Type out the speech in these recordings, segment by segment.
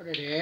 ก็ได้เด้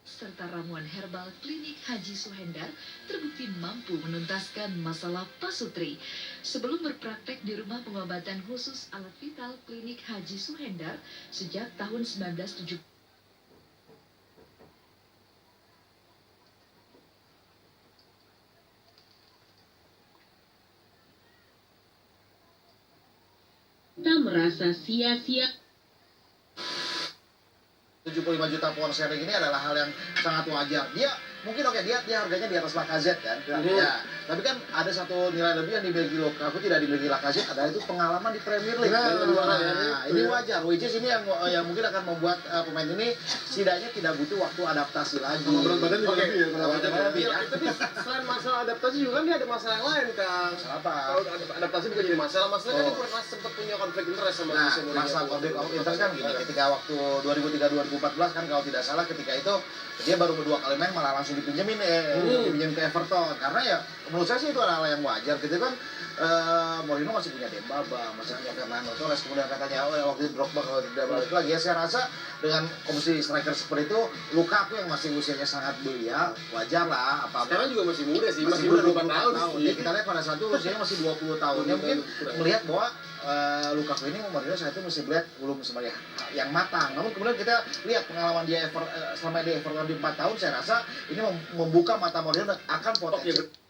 serta ramuan herbal klinik Haji Suhendar terbukti mampu menuntaskan masalah pasutri. Sebelum berpraktek di rumah pengobatan khusus alat vital klinik Haji Suhendar sejak tahun 1970. Kita merasa sia-sia. 75 juta pound sterling ini adalah hal yang sangat wajar. Dia mungkin dia harganya di atas Lacazette kan. Ya, tapi kan ada satu nilai lebih yang dimiliki Lukaku tidak dimiliki Lacazette, adalah itu pengalaman di Premier League. Ini wajar. Which is ini yang mungkin akan membuat pemain ini setidaknya tidak butuh waktu adaptasi lagi. Berat badan juga lebih ya. Lebih ya. Tapi selain masalah adaptasi juga kan dia ada masalah yang lain, Kang. Masalah apa? Kalau adaptasi bukan jadi masalah. Masalahnya kan dia pernah sempat punya konflik interest sama Nah, Jose Mourinho. masalah konflik interest kan gini, ketika waktu 2003-2014 kan kalau tidak salah ketika itu dia baru berdua kali main malah langsung dipinjemin ke Everton, karena ya menurut saya sih itu adalah hal yang wajar gitu kan. Mourinho masih punya Dembaba, masih punya Fernando Torres, kemudian katanya waktu itu Drogba kalau tidak balik lagi ya. Saya rasa dengan komposisi striker seperti itu, Lukaku yang masih usianya sangat belia, wajar lah apa-apa. Sekarang juga masih muda sih, masih muda 24 tahun sih. Ya, kita lihat pada saat itu usianya masih 20 tahun. Ya mungkin melihat bahwa Lukaku ini Mourinho saat itu mesti melihat belum sebagai yang matang. Namun kemudian kita lihat pengalaman dia selama di Everton di 4 tahun, saya rasa ini membuka mata Mourinho akan potensi.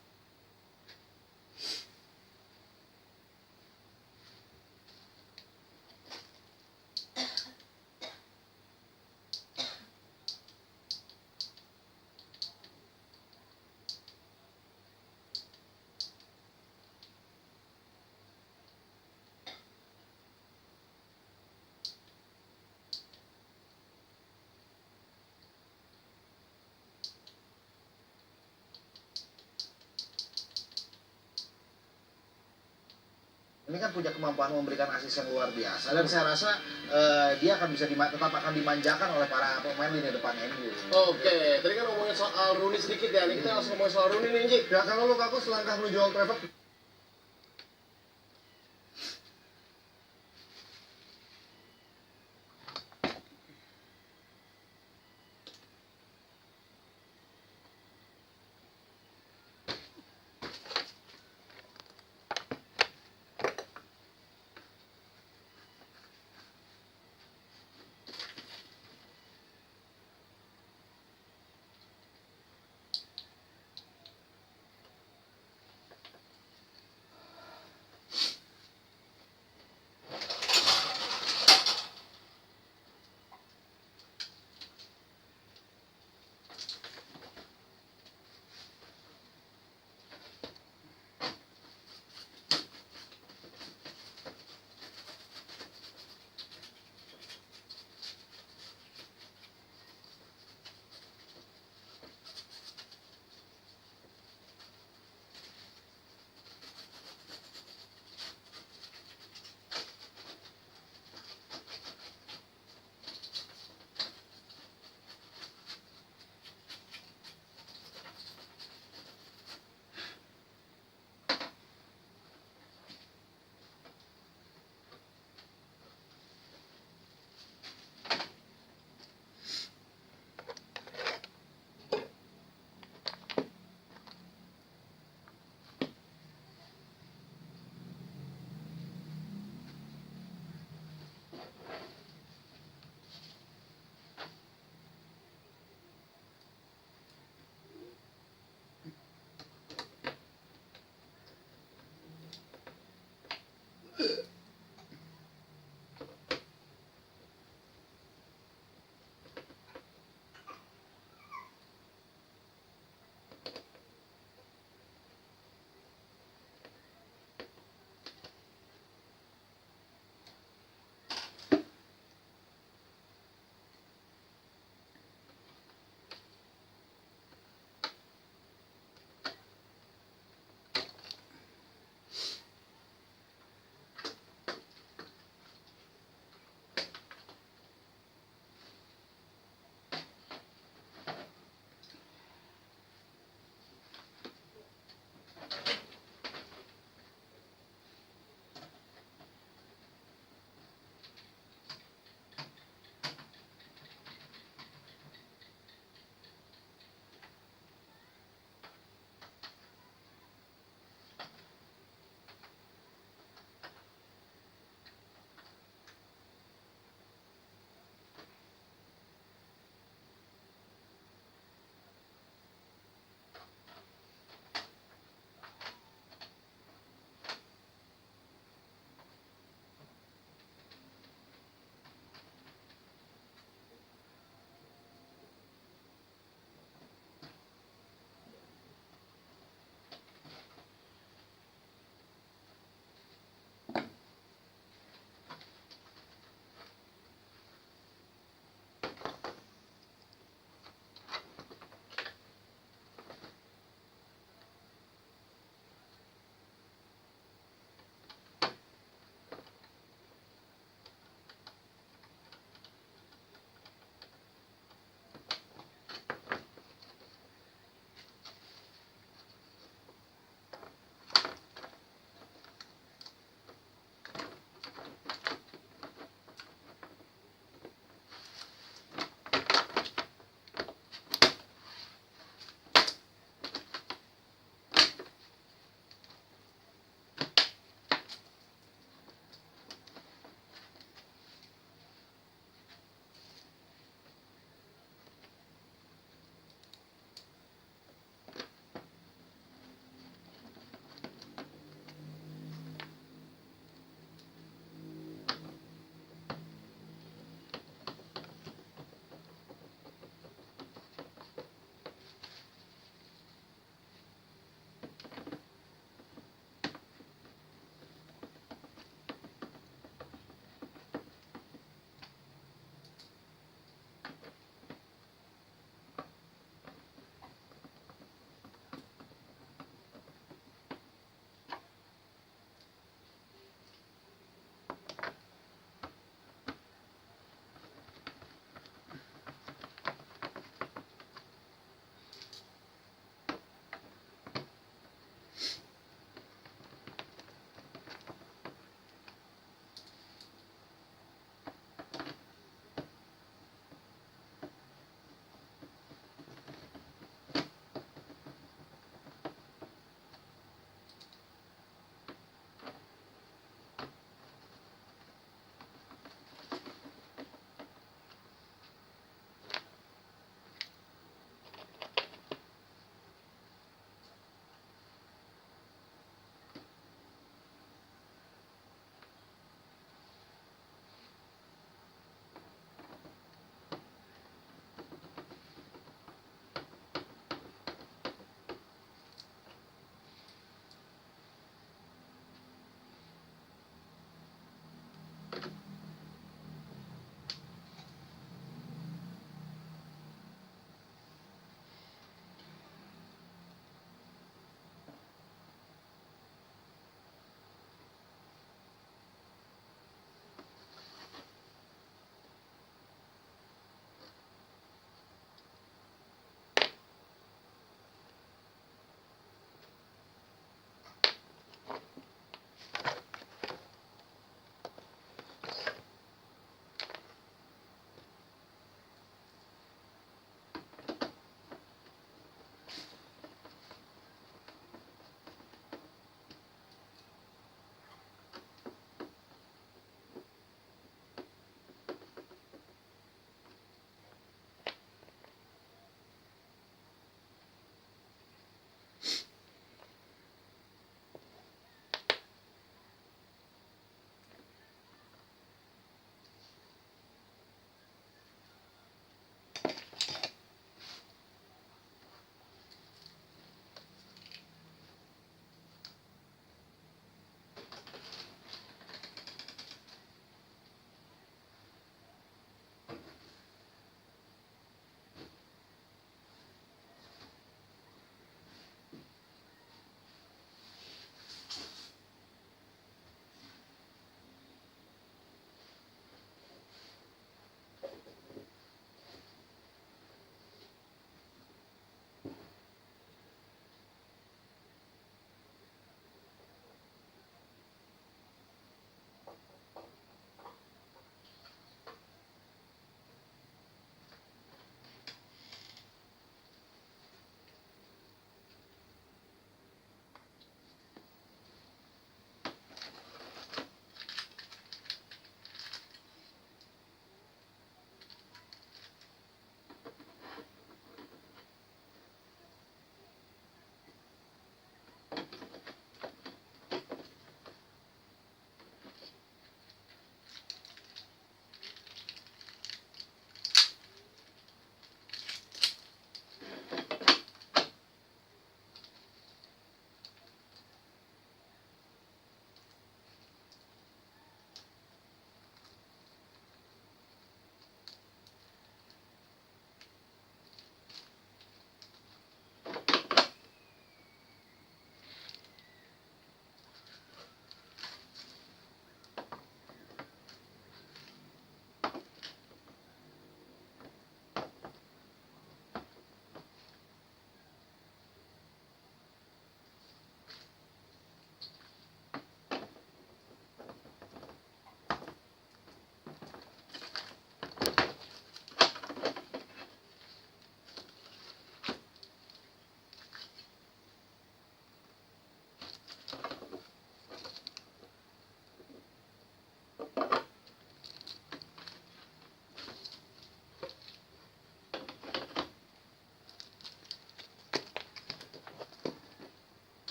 Ini kan punya kemampuan memberikan asis yang luar biasa, dan saya rasa dia akan bisa tetap akan dimanjakan oleh para pemain lini depan MU. Oke, tadi kan ngomongin soal Rooney sedikit ya. Ini kita langsung ngomongin soal Rooney nih, Ji. Ya kalau Lukaku selangkah menuju Old Trafford.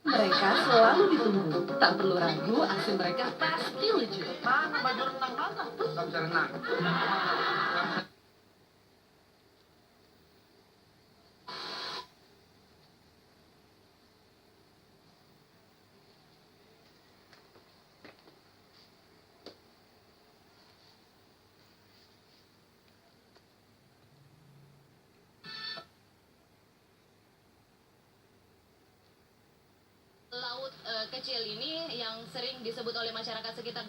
Mereka selalu ditunggu. Tak perlu ragu, aksi mereka pasti lucu. Mana baju renang mana? Nggak bisa renang. Laut kecil ini yang sering disebut oleh masyarakat sekitar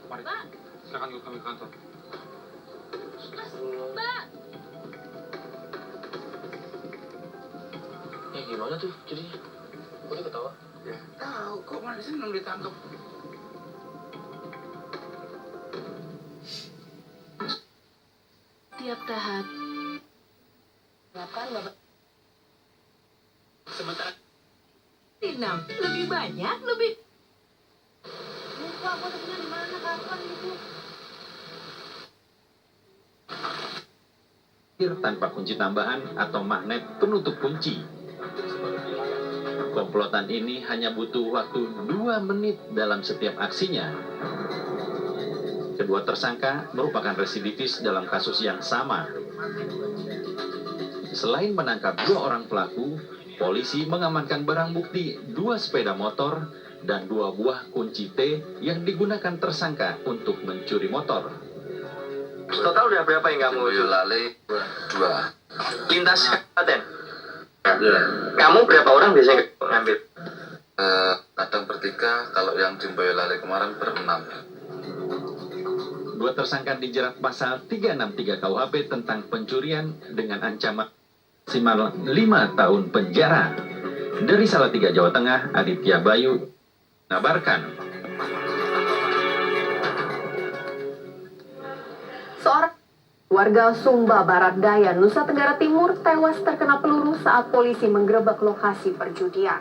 Mari, silakan ikut kami ke kantor. Mbak. Ya gimana tuh jadinya? Kok dia ketawa? Ya, tahu kok mana senang ditangkap. Tiap tahap. Silakan Bapak. Sementara Tinam, lebih banyak, lebih... Lupa aku tadinya di mana kapan gitu. Tanpa kunci tambahan atau magnet penutup kunci. Komplotan ini hanya butuh waktu 2 menit dalam setiap aksinya. Kedua tersangka merupakan residivis dalam kasus yang sama. Selain menangkap 2 orang pelaku, polisi mengamankan barang bukti 2 sepeda motor dan 2 buah kunci T yang digunakan tersangka untuk mencuri motor. total udah berapa yang kamu Boyolali 2. lintas kabupaten? Ya. Kamu berapa orang biasanya ngambil? Kadang bertiga, kalau yang di Boyolali kemarin berenam. 2 tersangka dijerat pasal 363 KUHP tentang pencurian dengan ancaman maksimal 5 tahun penjara. Dari Salatiga, Jawa Tengah, Aditya Bayu mengabarkan. Seorang warga Sumba Barat Daya, Nusa Tenggara Timur tewas terkena peluru saat polisi menggerebek lokasi perjudian.